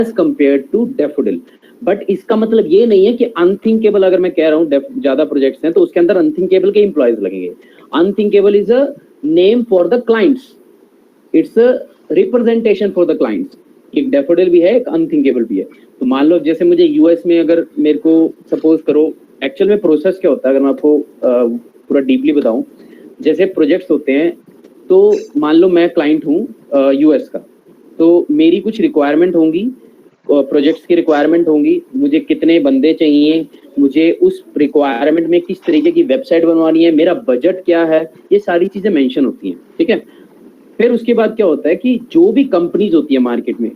As compare to Daffodil. But इसका मतलब ये नहीं है कि अनथिंकेबल, अगर मैं कह रहा हूँ ज्यादा प्रोजेक्ट्स हैं तो उसके अंदर अनथिंकेबल के एम्प्लॉयज लगेंगे। Unthinkable is a name for the clients, it's a representation for the clients. एक डैफोडिल भी है, एक अनथिंकेबल भी है। तो मान लो जैसे मुझे यूएस में अगर मेरे को सपोज करो, एक्चुअल में प्रोसेस क्या होता है अगर मैं आपको पूरा डीपली बताऊं, जैसे प्रोजेक्ट्स होते हैं तो मान लो मैं क्लाइंट हूँ यूएस का, तो मेरी कुछ रिक्वायरमेंट होंगी, प्रोजेक्ट्स की रिक्वायरमेंट होंगी, मुझे कितने बंदे चाहिए, मुझे उस रिक्वायरमेंट में किस तरीके की वेबसाइट बनवानी है, मेरा बजट क्या है, ये सारी चीजें मेंशन होती हैं, ठीक है। फिर उसके बाद क्या होता है कि जो भी कंपनीज होती है मार्केट में,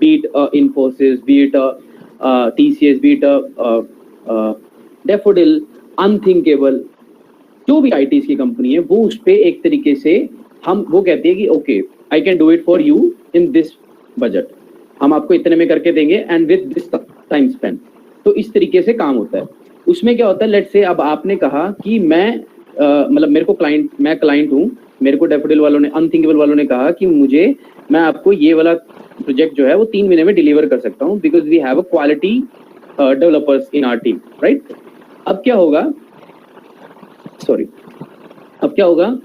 beat Infosys, beat TCS, beat Daffodil, Unthinkable, जो भी आईटीज की कंपनी है, वो उस पे एक तरीके से हम वो कहती है कि okay I can do it for you in this budget, हम आपको इतने में करके देंगे and with this time spend. तो इस तरीके से काम होता है। उसमें क्या होता है, लेट्स से अब आपने कहा कि मैं मतलब मेरे को क्लाइंट, मैं क्लाइंट हूँ, मेरे को डैफोडिल वालों ने, अनथिंकेबल वालों ने कहा कि मुझे, मैं आपको ये वाला प्रोजेक्ट जो है वो 3 महीने में डिलीवर कर सकता हूँ because we have a quality developers in our team, right. अब क्या होगा, अब क्या होगा,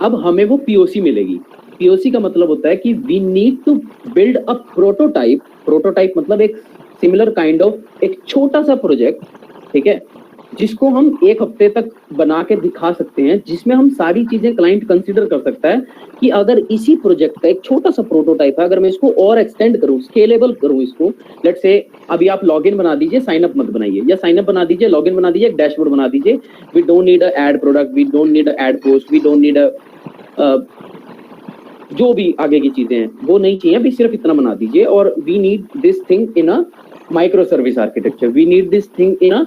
अब हमें वो पीओसी मिलेगी। पीओसी का मतलब होता है कि we need to build a prototype. Prototype मतलब एक सिमिलर काइंड ऑफ एक छोटा सा प्रोजेक्ट, ठीक है, जिसको हम 1 हफ्ते तक बना के दिखा सकते हैं, जिसमें हम सारी चीजें क्लाइंट कंसीडर कर सकता है कि अगर इसी प्रोजेक्ट का एक छोटा सा प्रोटोटाइप है, अगर मैं इसको और एक्सटेंड करूं, स्केलेबल करूं इसको, लेट्स से अभी आप लॉगिन बना दीजिए, साइन अप मत बनाइए, या साइन अप बना दीजिए, लॉगिन बना दीजिए, एक डैशबोर्ड बना दीजिए, we don't need a ad product, we don't need a ad post, we don't need a जो भी आगे की चीजें हैं वो नहीं चाहिए, अभी सिर्फ इतना बना दीजिए। और we need this thing in a micro service architecture, we need this thing in a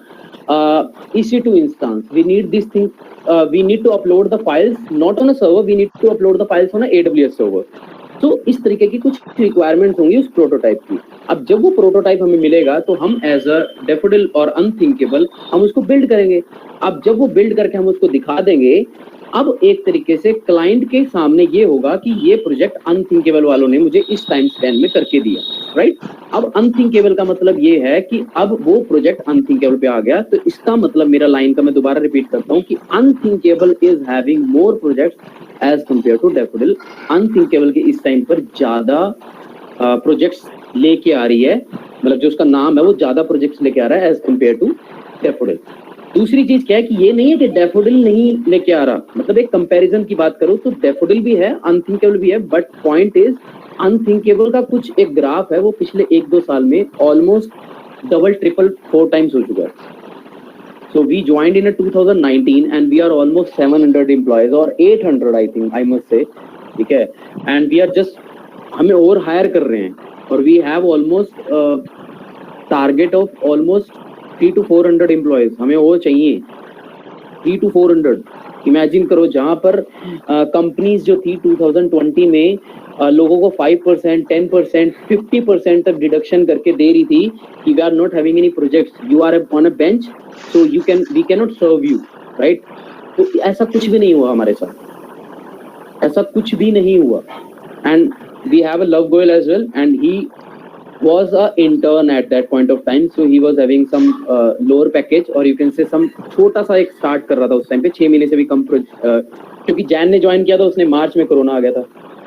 EC2 instance, we need this thing, we need to upload the files not on a server, we need to upload the files on a AWS server। तो इस तरीके की कुछ requirements होंगी उस prototype की। अब जब वो प्रोटोटाइप हमें मिलेगा तो हम एज अ डैफोडिल और अनथिंकेबल हम उसको बिल्ड करेंगे। अब जब वो बिल्ड करके हम उसको दिखा देंगे, अब एक तरीके से क्लाइंट के सामने ये होगा कि ये प्रोजेक्ट अनथिंकेबल वालों ने मुझे इस टाइम स्पैन में करके दिया, राइट। अब अनथिंकेबल का मतलब ये है कि अब वो प्रोजेक्ट अनथिंकेबल पे आ गया, तो इसका मतलब मेरा लाइन का मैं दोबारा रिपीट करता हूँ कि Unthinkable is having more projects as compare to Daffodil. Unthinkable के इस टाइम पर ज्यादा प्रोजेक्ट्स लेके आ रही है, मतलब जो उसका नाम है वो ज्यादा प्रोजेक्ट्स लेके आ रहा है एज कंपेयर टू डैफोडिल। दूसरी चीज क्या है कि ये नहीं है कि डैफोडिल नहीं लेके आ रहा, मतलब एक कंपैरिजन की बात करूं तो डैफोडिल भी है, अनथिंकेबल भी है, बट पॉइंट इज अनथिंकेबल का कुछ एक ग्राफ है वो पिछले 1-2 साल में ऑलमोस्ट डबल ट्रिपल 4 टाइम्स हो चुका है। So we joined in 2019 and we are almost 700 employees or 800 I think I must say, ठीक है, and we are just, हमें और हायर कर रहे हैं और we have almost target of almost 300 to 400 employees, हमें और चाहिए 300 to 400। इमेजिन करो जहां पर कंपनीज जो थी 2020 में लोगों को 5%, 10%, 50% तक डिडक्शन करके दे रही थी कि we are not having any projects, you are on a bench, so you can, we can not serve you, right. तो ऐसा कुछ भी नहीं हुआ हमारे साथ, ऐसा कुछ भी नहीं हुआ। And we have a Luv Goyal as well and he was a intern at that point of time, so he was having some lower package or you can say some छोटा सा एक स्टार्ट कर रहा था उस टाइम पे, 6 महीने से भी कम, क्योंकि जैन ने ज्वाइन किया था, उसने मार्च में कोरोना आ गया था,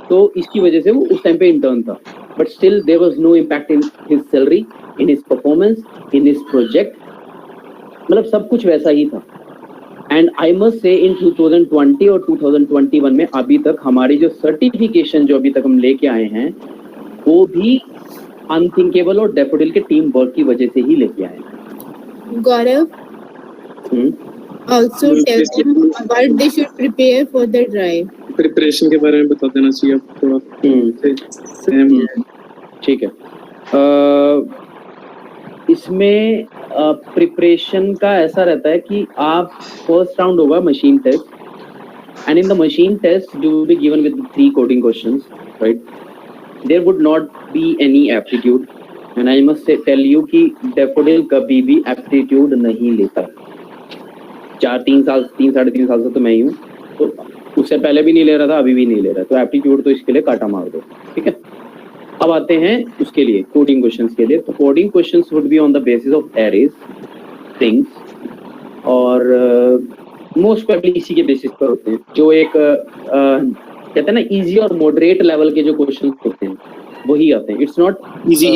तो इसकी वजह से वो उस टाइम पे इंटर्न था, but still there was no impact in his salary, in his performance, in his project, मतलब सब कुछ वैसा ही था। एंड आई मस्ट से इन 2020 और 2021 में अभी तक हमारी जो सर्टिफिकेशन जो अभी तक हम लेके आए हैं वो भी अनथिंकेबल और डैफोडिल के टीम वर्क की वजह से ही लेके आए हैं। गौरव, also tell them what they should prepare for the drive. Preparation के बारे में बता देना चाहिए आप थोड़ा। ठीक है, इसमें प्रिपरेशन का ऐसा रहता है कि आप फर्स्ट राउंड होगा machine test, and in the machine test you will be given with 3 coding questions, right. There would not be any aptitude, and I must say tell you कि डैफोडिल कभी भी aptitude नहीं लेता। 3 साढ़े 3 साल से तो मैं ही हूँ, तो उससे पहले भी नहीं ले रहा था, अभी भी नहीं ले रहा, तो एप्टीट्यूड तो इसके लिए काटा मार दो, ठीक है। अब आते हैं उसके लिए कोडिंग क्वेश्चंस के लिए। तो coding questions would be on the basis of arrays, strings और मोस्ट प्रोबेबली इसी के बेसिस पर होते हैं। जो एक कहते हैं ना इजी और मॉडरेट लेवल के जो क्वेश्चंस होते हैं वही आते हैं। It's not easy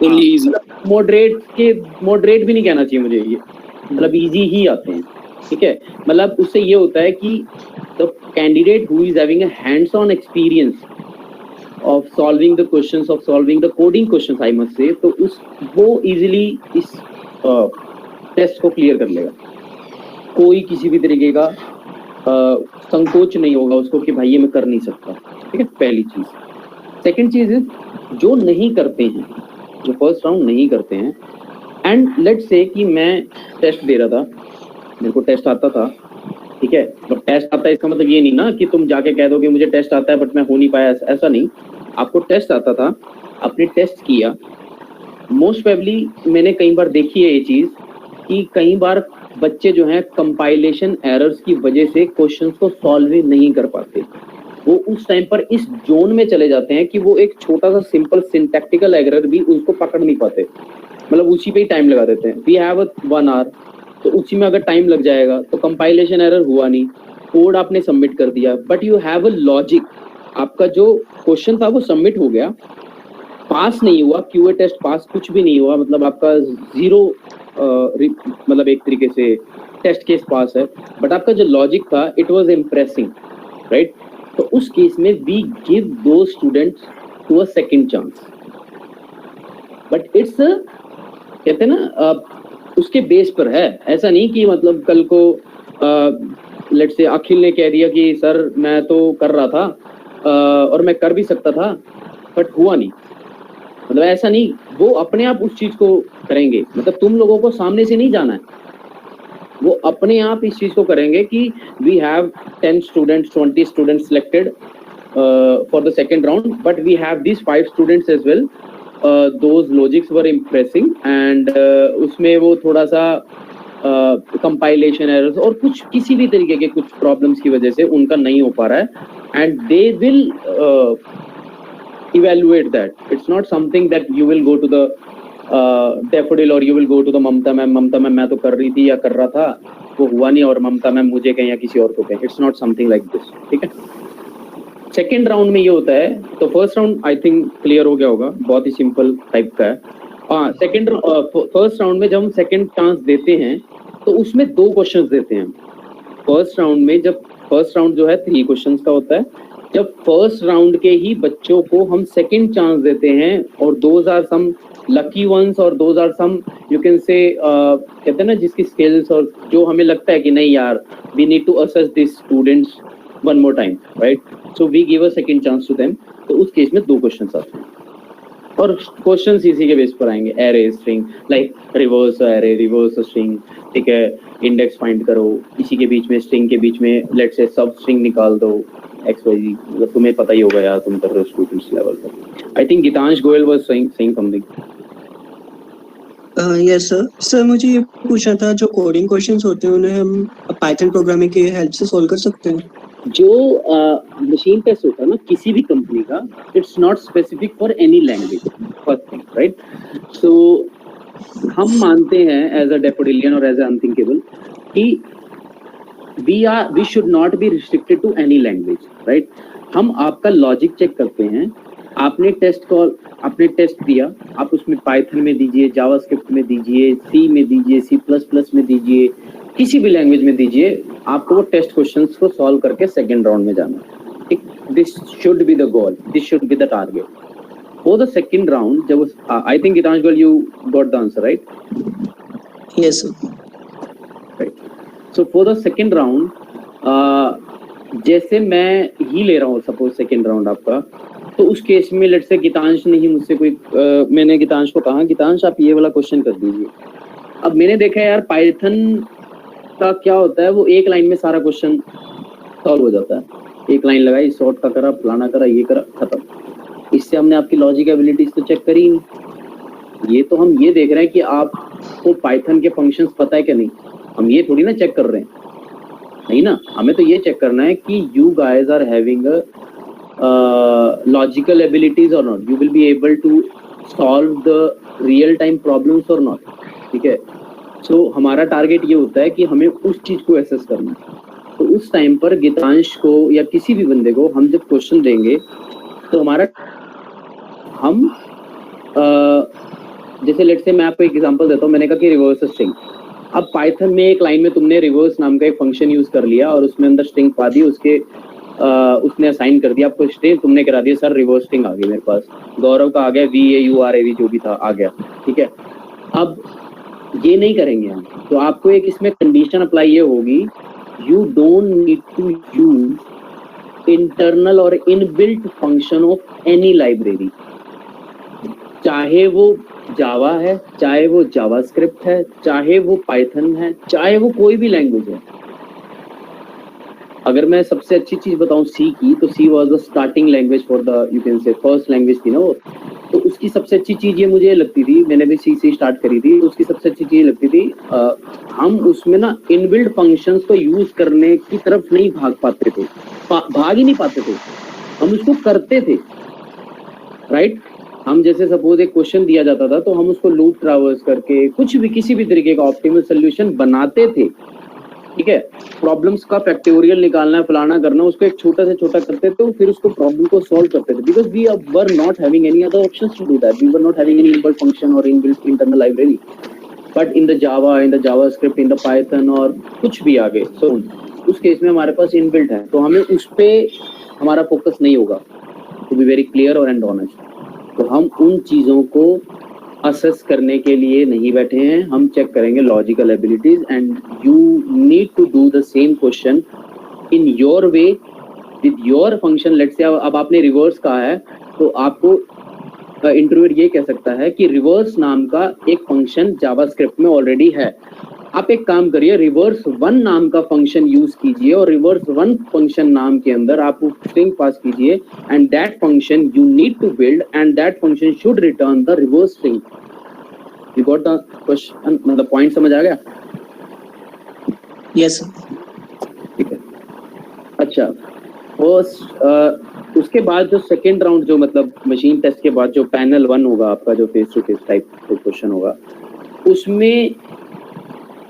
only easy. Moderate भी नहीं कहना चाहिए मुझे, ये मतलब इजी ही आते हैं, ठीक है। मतलब उससे ये होता है कि the candidate who is having a hands on experience of solving the questions, of solving the coding questions I must say, तो वो easily इस टेस्ट को क्लियर कर लेगा। कोई किसी भी तरीके का संकोच नहीं होगा उसको कि भाई ये मैं कर नहीं सकता, ठीक है, पहली चीज। सेकंड चीज इज जो नहीं करते हैं, जो फर्स्ट राउंड नहीं करते हैं, एंड लेट्स से कि मैं टेस्ट दे रहा था, मेरे को टेस्ट आता था, ठीक है। बट टेस्ट आता है इसका मतलब ये नहीं ना कि तुम जाके कह दो कि मुझे टेस्ट आता है बट मैं हो नहीं पाया, ऐसा नहीं। आपको टेस्ट आता था, आपने टेस्ट किया। मोस्ट प्रोबेबली मैंने कई बार देखी है ये चीज कि कई बार बच्चे जो हैं कंपाइलेशन एरर्स की वजह से क्वेश्चंस को सॉल्व ही नहीं कर पाते। वो उस टाइम पर इस जोन में चले जाते हैं कि वो एक छोटा सा सिंपल सिंटैक्टिकल एरर भी उसको पकड़ नहीं पाते, मतलब उसी पे ही टाइम लगा देते हैं। वी हैव 1 आवर, तो उसी में अगर टाइम लग जाएगा तो कंपाइलेशन एरर हुआ नहीं, कोड आपने सबमिट कर दिया, but you have a logic. आपका जो क्वेश्चन था वो सबमिट हो गया, पास नहीं हुआ, क्यूए टेस्ट पास कुछ भी नहीं हुआ, मतलब आपका 0 मतलब एक तरीके से टेस्ट केस पास है, बट आपका जो लॉजिक था इट वाज इम्प्रेसिंग, राइट। तो उस केस में we give those students to a second chance, but it's कहते हैं ना उसके बेस पर है। ऐसा नहीं कि मतलब कल को लेट्स से अखिल ने कह दिया कि सर मैं तो कर रहा था और मैं कर भी सकता था बट हुआ नहीं, मतलब ऐसा नहीं। वो अपने आप उस चीज को करेंगे, मतलब तुम लोगों को सामने से नहीं जाना है, वो अपने आप इस चीज को करेंगे कि we have 10 students 20 students selected for the second round, but we have this 5 students as well, those logics were impressing and उसमें वो थोड़ा सा कंपाइलेशन एरर्स और कुछ किसी भी तरीके के कुछ प्रॉब्लम्स की वजह से उनका नहीं हो पा रहा है, and they will evaluate that. It's not something that you will go to the daffodil or you will go to the Mamata ma'am मैं तो कर रही थी या कर रहा था, वो हुआ नहीं और ममता मैम मुझे कहें या किसी और को कहें। It's not something like this, ठीक है। सेकेंड राउंड में ये होता है, तो first round I think clear हो गया होगा, बहुत ही सिंपल टाइप का है। हाँ, फर्स्ट राउंड में जब हम सेकेंड चांस देते हैं तो उसमें 2 क्वेश्चंस देते हैं। फर्स्ट राउंड में जब फर्स्ट राउंड जो है 3 क्वेश्चंस का होता है, जब फर्स्ट राउंड के ही बच्चों को हम सेकंड चांस देते हैं और those are some lucky ones और those are some you can say कहते हैं ना जिसकी स्किल्स और जो हमें लगता है कि नहीं यार we need to assess this students one more time, right, so we give a second chance to them. तो उस केस में 2 क्वेश्चंस आते हैं और क्वेश्चंस इसी के बेस पर आएंगे, array string like reverse array reverse string, ठीक है, इंडेक्स फाइंड करो, इसी के बीच में स्ट्रिंग के बीच में लेट्स से सब स्ट्रिंग निकाल दो XYZ, मतलब तुम्हें पता ही होगा यार, तुम कर रहे हो स्टूडेंट्स लेवल पर। आई think Geetansh Goyal was saying something. Yes sir मुझे ये पूछना था, जो कोडिंग क्वेश्चंस होते हैं उन्हें हम पाइथन प्रोग्रामिंग की हेल्प से सॉल्व कर सकते हैं? जो मशीन टेस्ट होता है ना किसी भी कंपनी का, it's not specific for any language, first thing, right. So हम मानते हैं एज अ डेफोडिलियन और एज अ अनथिंकेबल कि we should not be restricted to any language, right? हम आपका लॉजिक चेक करते हैं, आपने टेस्ट दिया, आप उसमें पाइथन में दीजिए, जावास्क्रिप्ट में दीजिए, सी में दीजिए, C++ में दीजिए, किसी भी लैंग्वेज में दीजिए, आपको वो टेस्ट क्वेश्चंस को सॉल्व करके सेकंड राउंड में जाना है, ठीक। This should be the goal, this should be the target for the second round. जब I think Geetansh Goyal you got the answer, right? Yes sir, right. So for the second round जैसे मैं ही ले रहा हूँ सपोज सेकेंड राउंड आपका, तो उस case में लेट्स से गीतांश ने ही मुझसे कोई मैंने गीतांश को कहा गीतांश आप ये वाला क्वेश्चन कर दीजिए। अब मैंने देखा यार पाइथन का क्या होता है, वो एक लाइन में सारा क्वेश्चन सॉल्व हो जाता है, एक लाइन लगाई, शॉर्ट का करा, फलाना करा, ये करा, खत्म। इससे हमने आपकी लॉजिक एबिलिटीज तो चेक करी नहीं, ये तो हम ये देख रहे हैं कि आपको पाइथन के फंक्शंस पता है क्या नहीं, हम ये थोड़ी ना चेक कर रहे हैं, नहीं ना, हमें तो ये चेक करना है कि you guys are having a logical abilities or not, you will be able to solve the real time problems or not, ठीक है। So हमारा टारगेट ये होता है कि हमें उस चीज को एसेस करना है। तो उस टाइम पर गीतांश को या किसी भी बंदे को हम जब क्वेश्चन देंगे तो हमारा हम जैसे लेट से मैं आपको एक एग्जांपल देता हूँ, मैंने कहा कि रिवर्स स्ट्रिंग। अब पाइथन में एक लाइन में तुमने रिवर्स नाम का एक फंक्शन यूज कर लिया और उसमें अंदर स्ट्रिंग पा दी, उसके उसने असाइन कर दिया आपको स्ट्रिंग, तुमने करा दिया सर रिवर्स स्ट्रिंग आ गई मेरे पास, गौरव का आ गया VAURAV जो भी था आ गया, ठीक है। अब ये नहीं करेंगे हम, तो आपको एक इसमें कंडीशन अप्लाई ये होगी, you don't need to use internal और inbuilt function of any library, चाहे वो जावा है, चाहे वो जावास्क्रिप्ट है, चाहे वो पाइथन है, चाहे वो कोई भी लैंग्वेज है। अगर मैं सबसे अच्छी चीज बताऊं सी की, तो she was the starting language for the, you can से फर्स्ट लैंग्वेज थी ना वो, तो उसकी सबसे अच्छी चीज ये मुझे लगती थी, मैंने भी सी से स्टार्ट करी थी, तो उसकी सबसे अच्छी चीज लगती थी हम उसमें ना इनबिल्ट फंक्शंस को यूज करने की तरफ नहीं भाग पाते थे, भाग ही नहीं पाते थे, हम उसको करते थे, राइट। हम जैसे सपोज एक क्वेश्चन दिया जाता था तो हम उसको लूप ट्रावर्स करके कुछ भी किसी भी तरीके का ऑप्टिमल सोल्यूशन बनाते थे, ठीक है। प्रॉब्लम्स का फैक्टोरियल निकालना, फलाना करना, उसको एक छोटा से छोटा करते थे, फिर उसको प्रॉब्लम को सॉल्व करते थे, because we were not having any other options to do that, we were not having any inbuilt function और inbuilt internal library, but in the Java, in the JavaScript, in the Python और कुछ भी आगे, सो उस case में हमारे पास inbuilt है, तो हमें उस पे हमारा फोकस नहीं होगा, टू बी वेरी क्लियर और एंड ऑनेस्ट। तो हम उन चीजों को असेस करने के लिए नहीं बैठे हैं, हम चेक करेंगे logical abilities, and you need to do the same question in your way with your function. Let's say अब आपने रिवर्स कहा है, तो आपको इंटरव्यूअर ये कह सकता है कि रिवर्स नाम का एक फंक्शन जावास्क्रिप्ट में ऑलरेडी है, आप एक काम करिए, रिवर्स वन नाम का फंक्शन यूज कीजिए और रिवर्स वन फंक्शन नाम के अंदर आप स्ट्रिंग पास कीजिए, and that function you need to build, and that function should return the reverse string. You got the question, मतलब पॉइंट समझ आ गया? यस ठीक है। अच्छा, उसके बाद जो सेकेंड राउंड, जो मतलब मशीन टेस्ट के बाद जो पैनल 1 होगा आपका, जो face to face type question होगा, उसमें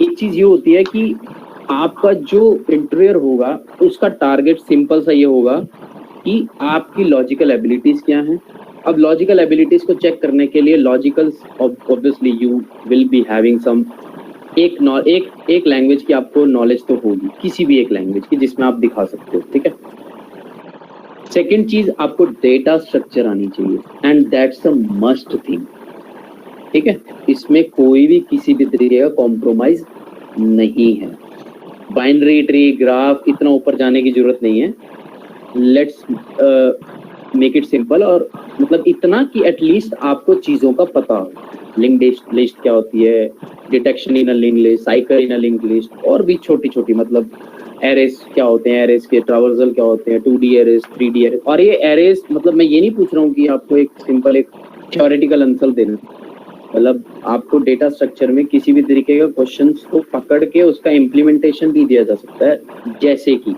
एक चीज ये होती है कि आपका जो इंटरव्यूअर होगा उसका टारगेट सिंपल सा ये होगा कि आपकी लॉजिकल एबिलिटीज क्या हैं। अब लॉजिकल एबिलिटीज को चेक करने के लिए logical, obviously you will be having some एक लैंग्वेज की आपको नॉलेज तो होगी, किसी भी एक लैंग्वेज की जिसमें आप दिखा सकते हो, ठीक है। सेकेंड चीज, आपको डेटा स्ट्रक्चर आनी चाहिए, and that's a must thing, ठीक है। इसमें कोई भी किसी भी तरीके का कॉम्प्रोमाइज नहीं है। बाइनरी ट्री, ग्राफ, इतना ऊपर जाने की जरूरत नहीं है। लेट्स मेक इट सिंपल, और मतलब इतना कि एटलीस्ट आपको चीजों का पता हो। लिंक लिस्ट क्या होती है, detection in a link list, cycle in a link list, और भी छोटी छोटी मतलब एरेस क्या होते हैं, एरेस के ट्रावर्सल क्या होते हैं, 2D एरेस, 3D एरेस। और ये एरेस, मतलब मैं ये नहीं पूछ रहा हूँ कि आपको एक सिंपल एक थ्योरेटिकल आंसर देना, मतलब आपको डेटा स्ट्रक्चर में किसी भी तरीके का क्वेश्चंस को पकड़ के उसका इम्प्लीमेंटेशन भी दिया जा सकता है। जैसे कि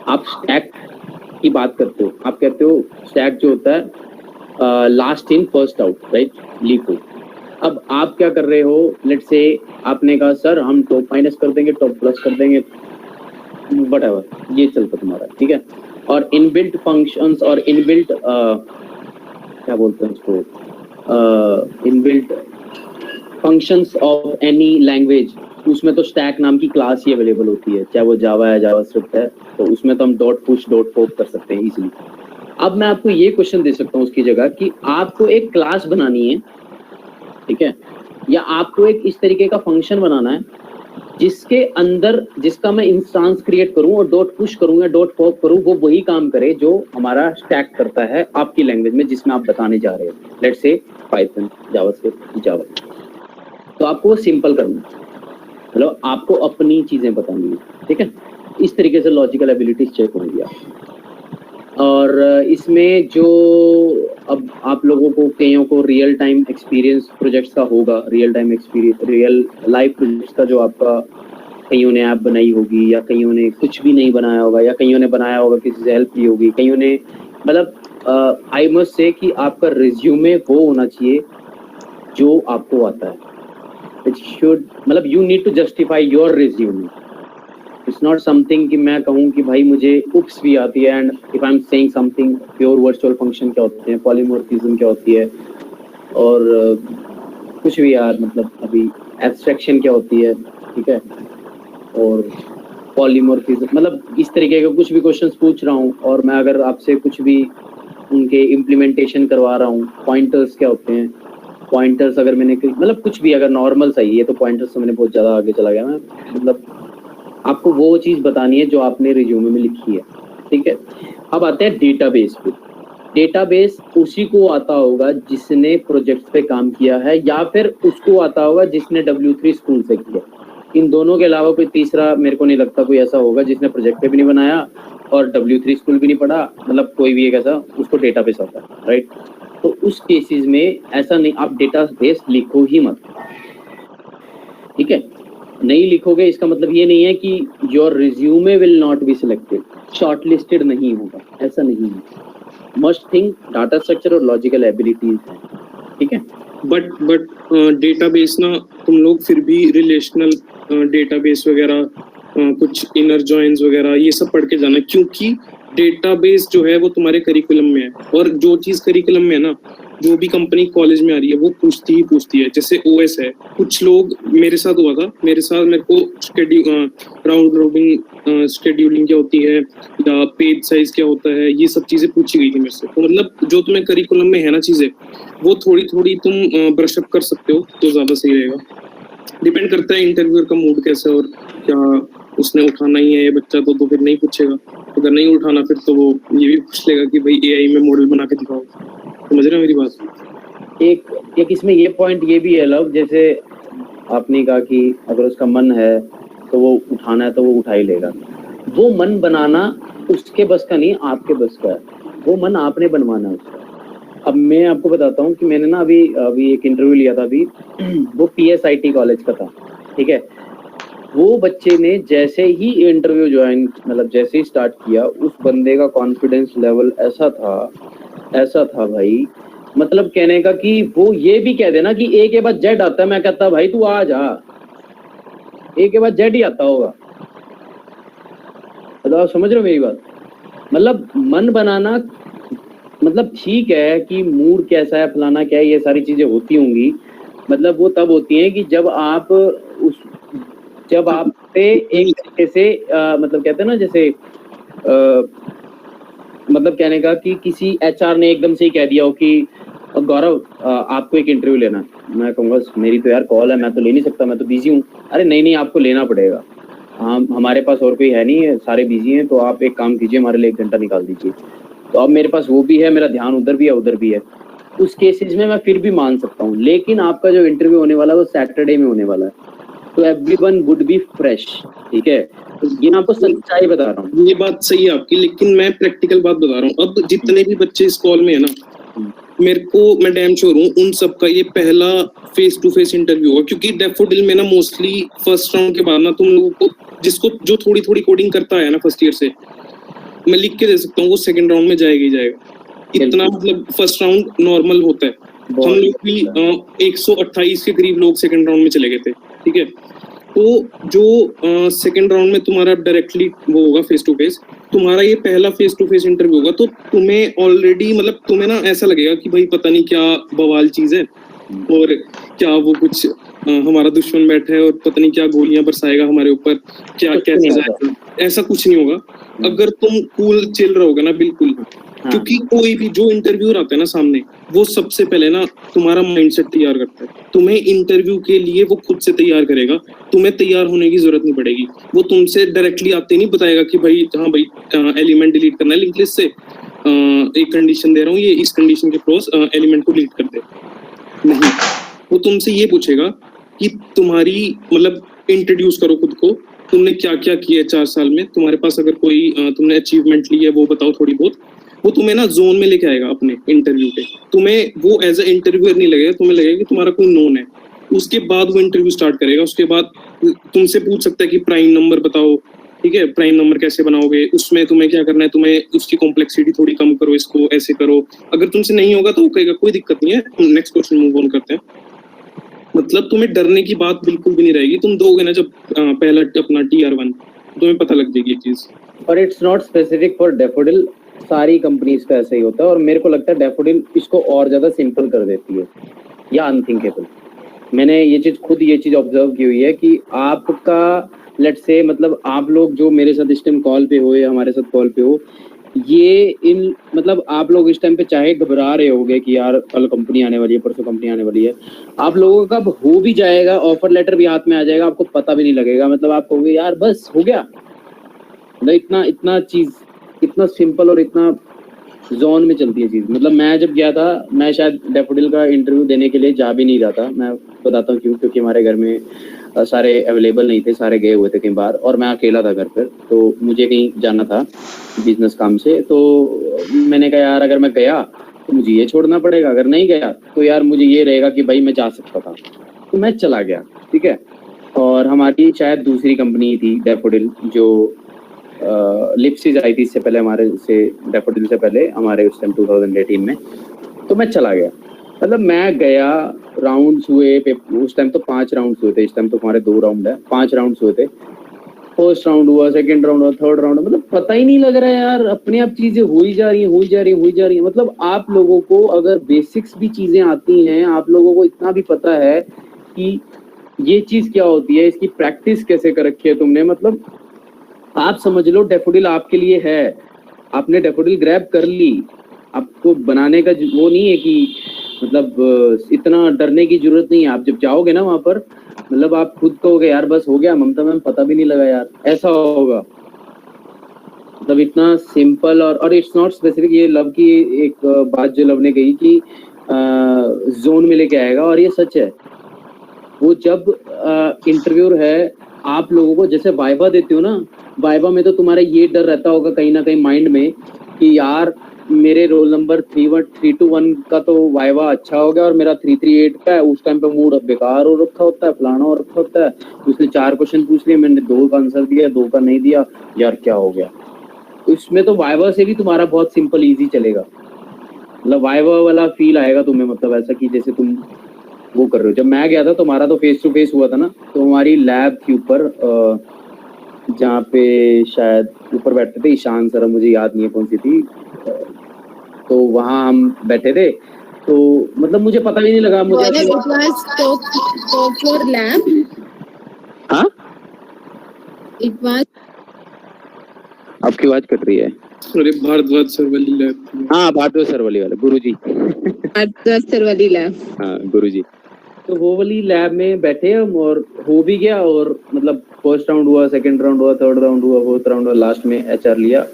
आप स्टैक की बात करते हो, आप कहते हो स्टैक जो होता है last in first out, right, LIFO. अब आप क्या कर रहे हो, लेट्स से आपने कहा सर हम टॉप माइनस कर देंगे, टॉप प्लस कर देंगे, व्हाटएवर, ये चलता तुम्हारा, ठीक है। और इनबिल्ट फंक्शंस और इनबिल्ट क्या बोलते हैं उसको, inbuilt functions of any language, उसमें तो स्टैक नाम की क्लास ही अवेलेबल होती है, चाहे वो जावा है, जावास्क्रिप्ट है, तो उसमें तो हम डॉट पुश डॉट पॉप कर सकते हैं इजीली। अब मैं आपको ये क्वेश्चन दे सकता हूँ उसकी जगह कि आपको एक क्लास बनानी है, ठीक है, या आपको एक इस तरीके का फंक्शन बनाना है जिसके अंदर, जिसका मैं इंस्टेंस क्रिएट करूं और डॉट पुश करूं या डॉट पॉप करूं, वो वही काम करे जो हमारा स्टैक करता है आपकी लैंग्वेज में जिसमें आप बताने जा रहे हो, लेट्स से पाइथन, जावास्क्रिप्ट, जावा। तो आपको वो सिंपल करना है, मतलब आपको अपनी चीजें बतानी है, ठीक है। इस तरीके से लॉजिकल एबिलिटीज चेक होंगी आप। और इसमें जो अब आप लोगों को, कईयों को रियल टाइम एक्सपीरियंस प्रोजेक्ट्स का होगा, real time experience, real life projects का जो आपका, कईयों ने ऐप बनाई होगी या कईयों ने कुछ भी नहीं बनाया होगा, या कईयों ने बनाया होगा किसी से हेल्प ली होगी, कईयों ने मतलब आई मस्ट से कि आपका रिज्यूमे वो होना चाहिए जो आपको आता है. इट शुड, मतलब you need to justify your resume. It's not something कि मैं कहूँ कि भाई मुझे उप्स भी आती है and if I am saying something, pure virtual function क्या होते हैं, पॉलीमॉर्फिज्म क्या होती है, और कुछ भी यार, मतलब अभी एब्स्ट्रैक्शन क्या होती है, ठीक है, और पॉलीमॉर्फिज्म, मतलब इस तरीके के कुछ भी क्वेश्चंस पूछ रहा हूँ और मैं अगर आपसे कुछ भी उनके इम्प्लीमेंटेशन करवा रहा हूँ, पॉइंटर्स क्या होते हैं, पॉइंटर्स अगर मैंने मतलब कुछ भी अगर नॉर्मल सही है तो पॉइंटर्स से मैंने बहुत ज़्यादा आगे चला गया मैं, मतलब आपको वो चीज़ बतानी है जो आपने रिज्यूमे में लिखी है, ठीक है. अब आते हैं डेटाबेस पे. डेटाबेस उसी को आता होगा जिसने प्रोजेक्ट पे काम किया है या फिर उसको आता होगा जिसने W3 स्कूल से किया. इन दोनों के अलावा कोई तीसरा मेरे को नहीं लगता कोई ऐसा होगा जिसने प्रोजेक्ट पे भी नहीं बनाया और W3 स्कूल भी नहीं पढ़ा, मतलब कोई भी एक ऐसा उसको डेटाबेस आता है, राइट. तो उस केसेस में ऐसा नहीं, आप डेटाबेस लिखो ही मत, ठीक है. नहीं लिखोगे इसका मतलब ये नहीं है कि your resume will not be selected, shortlisted नहीं होगा, ऐसा नहीं है. मस्ट थिंक डाटा स्ट्रक्चर और लॉजिकल एबिलिटीज है, ठीक है. बट डेटाबेस ना तुम लोग फिर भी रिलेशनल डेटाबेस वगैरह कुछ इनर जॉइंस वगैरह ये सब पढ़ के जाना, क्योंकि डेटाबेस जो है वो तुम्हारे करिकुलम में है, और जो चीज करिकुलम में है ना, जो भी कंपनी कॉलेज में आ रही है वो पूछती है. जैसे ओएस है, कुछ लोग, मेरे साथ हुआ था, मेरे को राउंड रॉबिन शेड्यूलिंग क्या होती है या पेज साइज क्या होता है, ये सब चीजें पूछी गई थी मेरे से. तो मतलब जो तुम्हें करिकुलम में है ना चीजें, वो थोड़ी थोड़ी तुम ब्रश अप कर सकते हो तो ज्यादा सही रहेगा. डिपेंड करता है इंटरव्यूअर का मूड कैसा है और क्या उसने उठाना ही है ये बच्चा, तो फिर नहीं पूछेगा. अगर नहीं उठाना फिर तो वो ये भी पूछ लेगा कि भाई एआई में मॉडल बना के दिखाओ. समझ रहे हो मेरी बात? एक इसमें ये पॉइंट ये भी है लव, जैसे आपने कहा कि अगर उसका मन है तो वो उठाना है तो वो उठा ही लेगा. वो मन बनाना उसके बस का नहीं, आपके बस का है. वो मन आपने बनवाना है उसका. अब मैं आपको बताता हूँ कि मैंने ना अभी एक इंटरव्यू लिया था अभी, वो PSIT कॉलेज का था, ठीक है. वो बच्चे ने जैसे ही इंटरव्यू ज्वाइन, मतलब जैसे ही स्टार्ट किया, उस बंदे का कॉन्फिडेंस लेवल ऐसा था भाई, मतलब कहने का कि वो ये भी कह देना कि A के बाद Z आता है, मैं कहता भाई तू आ जा, A के बाद Z ही आता होगा. तो आप समझ रहे हो मेरी बात? मतलब मन बनाना, मतलब ठीक है कि मूड कैसा है, फलाना क्या है, ये सारी चीजें होती होंगी, मतलब वो तब होती हैं कि जब आप पे एक तरीके से मतलब कहते हैं ना, जैसे मतलब कहने का कि किसी HR ने एकदम से ही कह दिया हो कि गौरव आपको एक इंटरव्यू लेना है. मैं कहूँगा मेरी तो यार कॉल है, मैं तो ले नहीं सकता, मैं तो बिजी हूँ. अरे नहीं आपको लेना पड़ेगा, हमारे पास और कोई है नहीं, सारे बिजी हैं, तो आप एक काम कीजिए, हमारे लिए 1 घंटा निकाल दीजिए. तो अब मेरे पास वो भी है, मेरा ध्यान उधर भी है. उस केसेस में मैं फिर भी मान सकता हूँ. लेकिन आपका जो इंटरव्यू होने वाला है वो सैटरडे में होने वाला है, तो एवरीवन वुड बी फ्रेश, ठीक है. ये मैं आपको सच्चाई बता रहा हूँ. ये बात सही है आपकी, लेकिन मैं प्रैक्टिकल बात बता रहा हूँ. अब जितने भी बच्चे इस कॉल में है ना, मैं डैम श्योर हूँ उन सबका ये पहला फेस टू फेस इंटरव्यू होगा, क्योंकि डैफोडिल में ना मोस्टली फर्स्ट राउंड के बाद ना तुम लोगों को, जिसको जो थोड़ी थोड़ी कोडिंग करता है ना फर्स्ट ईयर से, मैं लिख के दे सकता हूँ वो सेकंड राउंड में जाएगा ही जाएगा. इतना मतलब फर्स्ट राउंड नॉर्मल होता है. हम लोग भी 128 के करीब लोग सेकंड राउंड में चले गए थे, ठीक है. तो जो सेकंड राउंड में तुम्हारा डायरेक्टली वो होगा फेस टू फेस, तुम्हारा ये पहला फेस टू फेस इंटरव्यू होगा, तो तुम्हें ऑलरेडी मतलब तुम्हें ना ऐसा लगेगा कि भाई पता नहीं क्या बवाल चीज है और क्या वो कुछ हमारा दुश्मन बैठा है और पता नहीं क्या गोलियां बरसाएगा हमारे ऊपर, क्या कैसे जाएगा. ऐसा कुछ नहीं होगा अगर तुम कूल चिल रहोगे ना, बिल्कुल. क्योंकि कोई भी जो इंटरव्यूअर आता है ना सामने, वो सबसे पहले ना तुम्हारा माइंडसेट तैयार करता है. तुम्हें इंटरव्यू के लिए वो खुद से तैयार करेगा, तुम्हें तैयार होने की जरूरत नहीं पड़ेगी. वो तुमसे डायरेक्टली आते नहीं बताएगा कि भाई हाँ भाई एलिमेंट डिलीट करना है लिंक लिस्ट से, एक कंडीशन दे रहा हूँ, ये इस कंडीशन के क्लोज एलिमेंट को डिलीट कर दे. नहीं, वो तुमसे ये पूछेगा कि तुम्हारी मतलब इंट्रोड्यूस करो खुद को, तुमने क्या क्या किया है 4 साल में, तुम्हारे पास अगर कोई तुमने अचीवमेंट ली है वो बताओ थोड़ी बहुत. वो तुम्हें ना जोन में लेके आएगा अपने इंटरव्यू पे. तुम्हें वो एज ए इंटरव्यूअर नहीं लगेगा, तुम्हें लगेगा कि तुम्हारा कोई नोन है. उसके बाद वो इंटरव्यू स्टार्ट करेगा. उसके बाद तुमसे पूछ सकता है कि प्राइम नंबर बताओ, ठीक है, प्राइम नंबर कैसे बनाओगे, उसमें तुम्हें क्या करना है, तुम्हें उसकी कॉम्प्लेक्सिटी थोड़ी कम करो, इसको ऐसे करो। अगर तुमसे नहीं होगा तो वो कहेगा कोई दिक्कत नहीं है, नेक्स्ट क्वेश्चन मूव ऑन करते हैं। मतलब तुम्हें डरने की बात बिल्कुल भी नहीं रहेगी। तुम दोगे ना जब पहला अपना TR1, तुम्हें पता लग जाएगी ये चीज। और it's not specific for daffodil, सारी कंपनीज का ऐसा ही होता है। और मेरे को लगता है डैफोडिल इसको और ज्यादा सिंपल कर देती है या अनथिंकेबल। मैंने ये चीज ऑब्जर्व की हुई है कि आपका लेट्स से मतलब आप लोग जो मेरे साथ इस टाइम कॉल पे हो या हमारे साथ कॉल पे हो, ये इन मतलब आप लोग इस टाइम पे चाहे घबरा रहे होगे कि यार कल कंपनी आने वाली है, परसों कंपनी आने वाली है, आप लोगों का अब हो भी जाएगा, ऑफर लेटर भी हाथ में आ जाएगा, आपको पता भी नहीं लगेगा। मतलब आप कहोगे यार बस हो गया, मतलब इतना सिंपल और इतना जोन में चलती है चीज। मतलब मैं जब गया था, मैं शायद डैफोडिल का इंटरव्यू देने के लिए जा भी नहीं रहा था। मैं बताता हूँ क्यों, क्योंकि हमारे घर में सारे अवेलेबल नहीं थे, सारे गए हुए थे कहीं बार और मैं अकेला था घर पर, तो मुझे कहीं जाना था बिजनेस काम से। तो मैंने कहा यार अगर मैं गया तो मुझे ये छोड़ना पड़ेगा, अगर नहीं गया तो यार मुझे ये रहेगा कि भाई मैं जा सकता था। तो मैं चला गया, ठीक है। और हमारी शायद दूसरी कंपनी थी डैफोडिल, जो लिप्सिस आई थी इससे पहले, हमारे से डैफोडिल से पहले हमारे उस टाइम 2018 में। तो मैं चला गया, मतलब मैं गया, राउंड्स हुए, उस टाइम तो 5 राउंड्स हुए थे, इस टाइम तो हमारे 2 राउंड है, 5 राउंड्स हुए थे। फर्स्ट राउंड हुआ, सेकंड राउंड हुआ, थर्ड राउंड, मतलब पता ही नहीं लग रहा है यार, अपने आप चीजें हो ही जा रही है। मतलब आप लोगों को अगर बेसिक्स भी चीजें आती हैं, आप लोगों को इतना भी पता है कि ये चीज क्या होती है, इसकी प्रैक्टिस कैसे कर रखी है तुमने, मतलब आप समझ लो डैफोडिल आपके लिए है। आपने डैफोडिल ग्रैब कर ली, आपको बनाने का वो नहीं है कि मतलब इतना डरने की जरूरत नहीं है। आप जब जाओगे ना वहां पर, मतलब आप खुद कहोगे यार बस हो गया ममता मैम, पता भी नहीं लगा यार, ऐसा होगा। मतलब इतना सिंपल और इट्स नॉट स्पेसिफिक। ये लव की एक बात जो लव ने कही कि जोन में लेके आएगा, और ये सच है। वो जब इंटरव्यूअर है, आप लोगों को जैसे वाइवा देते हो ना, वाइवा में तो तुम्हारा ये डर रहता होगा कहीं ना कहीं माइंड में कि यार मेरे रोल नंबर 321 का तो वाइवा अच्छा हो गया और मेरा 338 का है। उस टाइम पे मूड बेकार हो रखा होता है, फलाना हो रखा होता है, उसने 4 क्वेश्चन पूछ लिए, मैंने 2 का आंसर दिया, 2 का नहीं दिया, यार क्या हो गया। इसमें तो वाइवा से भी तुम्हारा बहुत सिंपल इजी चलेगा, मतलब वाइवा वाला फील आएगा तुम्हें, मतलब ऐसा कि जैसे तुम वो कर रहे हो। जब मैं गया था तो हमारा तो फेस टू फेस हुआ था ना, तो हमारी लैब के ऊपर जहाँ पे शायद ऊपर बैठते थे ईशान सर, मुझे याद नहीं है कौन सी थी, तो वहाँ हम बैठे थे। तो मतलब मुझे पता भी नहीं लगा मुझे। हाँ, आपकी आवाज कट रही है। अरे भारद्वाज सर वाली लैब। हाँ भारद्वाज सर वाली वाले गुरुजी। भारद्वाज सर वाली लैब। हाँ गुरुजी। तो वो वाली लैब में बैठे हम और हो भी गया, और मतलब फर्स्ट राउंड हुआ, सेकंड राउंड हुआ, थर्ड राउंड हुआ, फोर्थ राउंड हुआ, लास्ट में HR लिया,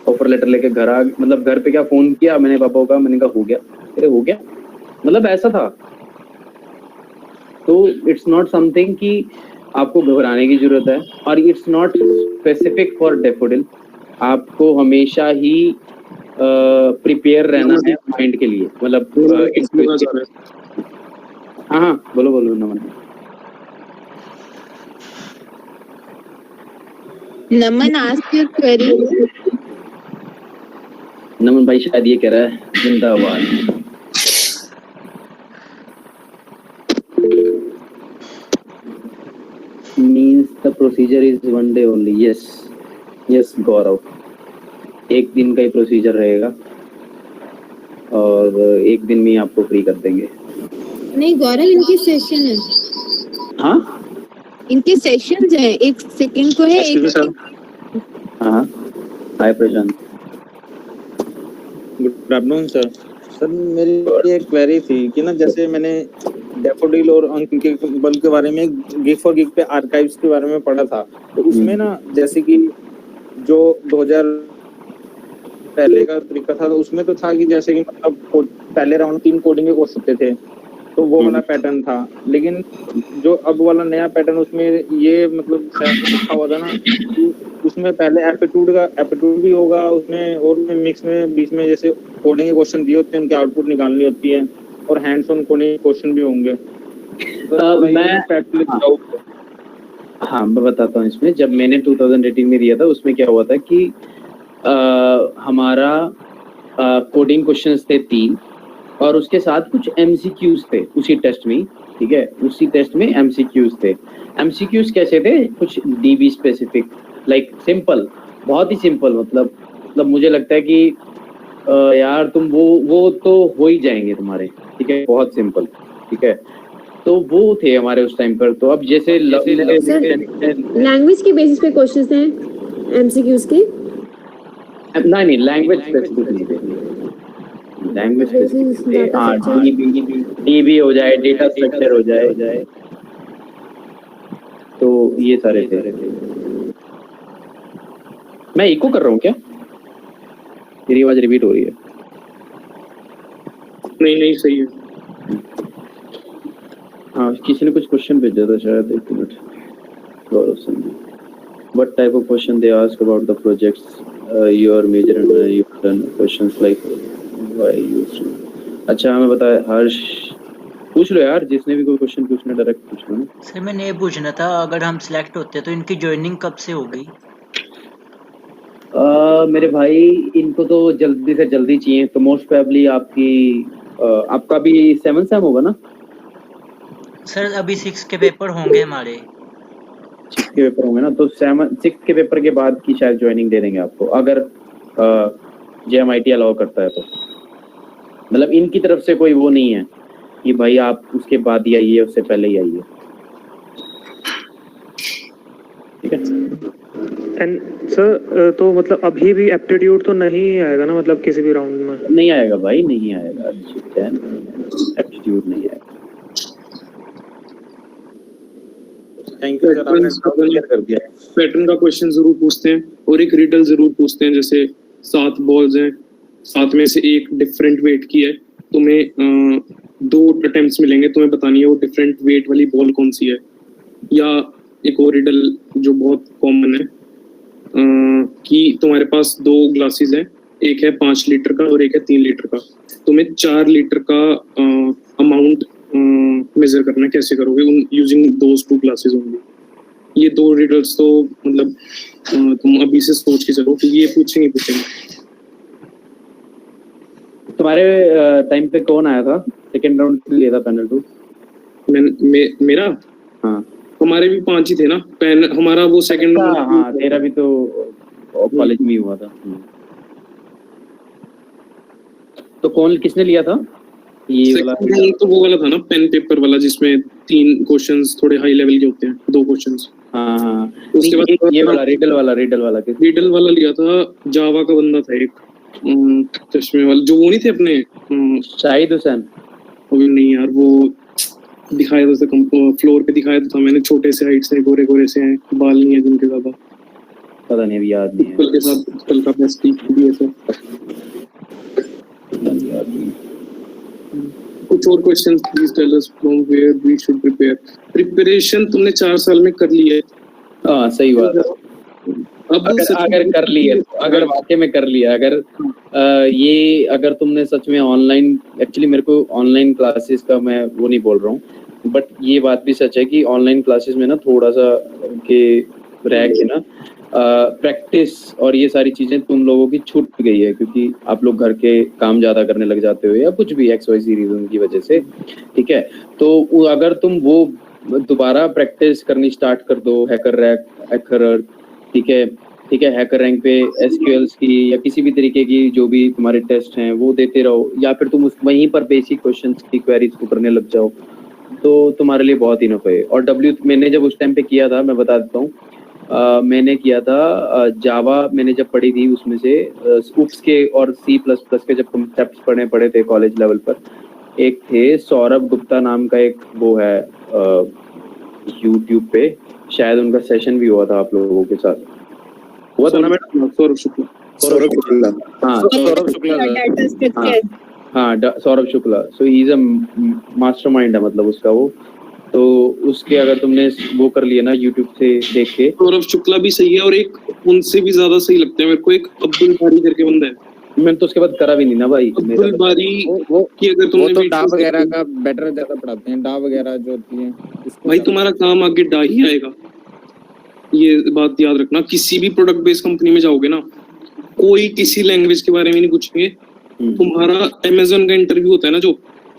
ऑफर लेटर लेके घर आ, मतलब घर पे क्या फोन किया मैंने पापा का, मैंने कहा हो गया, अरे हो गया, मतलब ऐसा था। तो इट्स नॉट समथिंग कि आपको घबराने की जरूरत है, और it's not specific for daffodil. आपको हमेशा ही प्रिपेयर रहना है माइंड के लिए, मतलब हाँ बोलो नमन। नमन ask your query. नमन भाई शायद ये कह रहा है जिंदाबाद। Means the procedure is one day only. Yes गौरव, एक दिन का ही प्रोसीजर रहेगा और एक दिन में ही आपको फ्री कर देंगे। नहीं गौरव, इनकी सेशन है। हाँ इनके सेशंस है, एक सेकंड को है, एक हाँ। Hi Prashant. Good afternoon sir. Sir मेरी एक क्वेरी थी कि ना, जैसे मैंने डैफोडिल और अनथिंकेबल के बारे में गिग फॉर गिग पे आर्काइव्स के बारे में पढ़ा था, तो उसमें ना जैसे कि जो 2000 पहले का तरीका था, तो उसमें तो था कि जैसे कि मतलब पहले राउंड 3 कोडिंग के कोर्स होते थे, तो वो वाला पैटर्न था। लेकिन जो अब वाला नया पैटर्न, उसमें ये मतलब लिखा हुआ था ना, उसमें पहले एप्टीट्यूड भी होगा उसमें, और मिक्स में बीच में जैसे कोडिंग के क्वेश्चन दिए होते हैं, उनकी आउटपुट निकालनी होती है, और हैंड्स ऑन कोडिंग क्वेश्चन भी होंगे। मैं हाँ मैं बताता हूँ इसमें। जब मैंने 2018 में दिया था उसमें क्या हुआ था कि हमारा कोडिंग क्वेश्चंस थे 3 और उसके साथ कुछ एमसीक्यूज थे उसी टेस्ट में, ठीक है, उसी टेस्ट में एमसीक्यूज थे। एमसीक्यूज कैसे थे? कुछ डीबी स्पेसिफिक, लाइक सिंपल, बहुत ही सिंपल, मतलब मुझे लगता है कि यार तुम वो तो हो ही जाएंगे तुम्हारे, ठीक है, बहुत सिंपल, ठीक है। तो वो थे हमारे उस टाइम पर। तो अब जैसे लैंग्वेज के बेसिस पे क्वेश्चंस हैं एमसीक्यूज के? नहीं लैंग्वेज स्पेसिफिक नहीं थे, लैंग्वेज स्पेसिफिक। हाँ डीबी हो जाए, डेटा स्ट्रक्चर हो जाए, तो ये सारे थे। मैं इको कर रहा हूँ क्या? मेरी आवाज रिपीट हो रही है? नहीं सही है। हाँ किसी ने कुछ क्वेश्चन भेजा था शायद, एक minute. What type of question they ask about the projects your major and you've done questions like why you? अच्छा हमें बताया हर्ष, पूछ लो यार, जिसने भी कोई क्वेश्चन पूछना डायरेक्ट पूछ लो ना। सर मैंने ये पूछना था, अगर हम सिलेक्ट होते तो इनकी ज्वाइनिंग कब से होगी? मेरे भाई इनको तो जल्दी से जल्दी चाहिए, तो मोस्ट प्रोबेबली आपका भी 7 सेम होगा ना? सर अभी 6 के पेपर होंगे हमारे। 6 के पेपर होंगे ना, तो 6 के पेपर के बाद की शायद ज्वाइनिंग दे देंगे आपको, अगर JMIT अलाउ करता है तो। मतलब इनकी तरफ से कोई वो नहीं है कि भाई आप उसके बाद ही आइए, उससे पहले ही आइए, ठीक है। एंड सर तो मतलब अभी भी एप्टीट्यूड तो नहीं आएगा ना, मतलब किसी भी राउंड में? नहीं आएगा भाई, नहीं आएगा, एप्टीट्यूड नहीं आएगा। थैंक यू सर, आपने क्लियर कर दिया। पैटर्न का क्वेश्चन जरूर पूछते हैं और एक रिडल जरूर पूछते हैं। जैसे 7 बॉल्स हैं, 7 में से एक डिफरेंट वेट की है, तुम्हें 2 अटेम्प्ट्स मिलेंगे, तुम्हें बतानी है वो डिफरेंट वेट वाली बॉल कौन सी है। या एक और रिडल जो बहुत कॉमन है कि तुम्हारे पास 2 ग्लासेस हैं, एक है 5 लीटर का और एक है 3 लीटर का, तुम्हें 4 लीटर का अमाउंट मेजर करना है, कैसे करोगे यूजिंग दोज 2 ग्लासेस ओनली। ये 2 रिडल्स तो मतलब तुम अभी से सोच के चलो कि ये पूछेंगे। तुम्हारे टाइम पे कौन आया था सेकंड राउंड के लिए था पैनल 2? मेरा हाँ हमारे भी 5 ही थे ना पैनल, हमारा वो सेकंड। हाँ तेरा भी तो कॉलेज में ही हुआ था। तो कौन किसने लिया था ये वाला? तो वो वाला था ना पेन पेपर वाला, जिसमें 3 क्वेश्चंस थोड़े हाई लेवल के होते हैं, 2 क्वेश्चंस। हाँ उसके बाद ये वाला रिडल वाला लिया था। जावा का बंदा था एक चश्मे वाला, जो वो नहीं थे अपने शाहिद हुसैन। वो नहीं यार, वो दिखाया था फ्लोर पे दिखाया था मैंने, छोटे से हाइट से, गोरे गोरे से हैं, बाल नहीं है जिनके ज्यादा, पता नहीं अभी याद नहीं है। कल के साथ कल का बेस्ट भी ऐसा। कुछ और questions please tell us from where we should prepare. Preparation तुमने 4 साल में कर ली है। हाँ सही बात है। अब अगर कर लिया, अगर वाकई में कर लिया, अगर तुमने सच में ऑनलाइन, एक्चुअली मेरे को ऑनलाइन क्लासेस का मैं वो नहीं बोल रहा हूँ, बट ये बात भी सच है कि ऑनलाइन क्लासेस में ना थोड़ा सा के रह के ना प्रैक्टिस और ये सारी चीजें तुम लोगों की छूट गई है, क्योंकि आप लोग घर के काम ज्यादा करने लग जाते हो या कुछ भी XYZ रीजन की वजह से, ठीक है। तो अगर तुम वो दोबारा प्रैक्टिस करनी स्टार्ट कर दो, हैकर ठीक है, हैकर रैंक पे SQLs की या किसी भी तरीके की जो भी तुम्हारे टेस्ट हैं वो देते रहो, या फिर तुम वहीं पर बेसिक क्वेश्चंस की क्वेरीज को करने लग जाओ, तो तुम्हारे लिए बहुत इनफ है। और मैंने जब उस टाइम पे किया था, मैं बता देता हूँ, मैंने किया था जावा, मैंने जब पढ़ी थी उसमें से UPS के और C++ के जब कॉन्सेप्ट्स पढ़े थे कॉलेज लेवल पर, एक थे सौरभ गुप्ता नाम का, एक वो है YouTube पे, शायद उनका सेशन भी हुआ था आप लोगों के साथ, हुआ था ना मैडम? सौरभ शुक्ला। हाँ सौरभ शुक्ला। सो ही इज अ मास्टरमाइंड है, मतलब उसका वो, तो उसके अगर तुमने वो कर लिया ना YouTube से देख के। सौरभ शुक्ला भी सही है, और एक उनसे भी ज्यादा सही लगता है मेरे को, एक अब्दुल बारी करके बंदा है। मैंने तो उसके बाद करा भी नहीं ना भाई। अब्दुल बारी की अगर तुमने तो डा वगैरह का बेटर ज्यादा पढ़ाते हैं, डा वगैरह जो होती है। भाई तुम्हारा काम आगे डा ही आएगा, ये बात याद रखना, किसी भी प्रोडक्ट बेस्ड कंपनी में जाओगे ना, कोई किसी लैंग्वेज के बारे में नहीं पूछेंगे। तुम्हारा अमेज़न का इंटरव्यू होता है ना, जो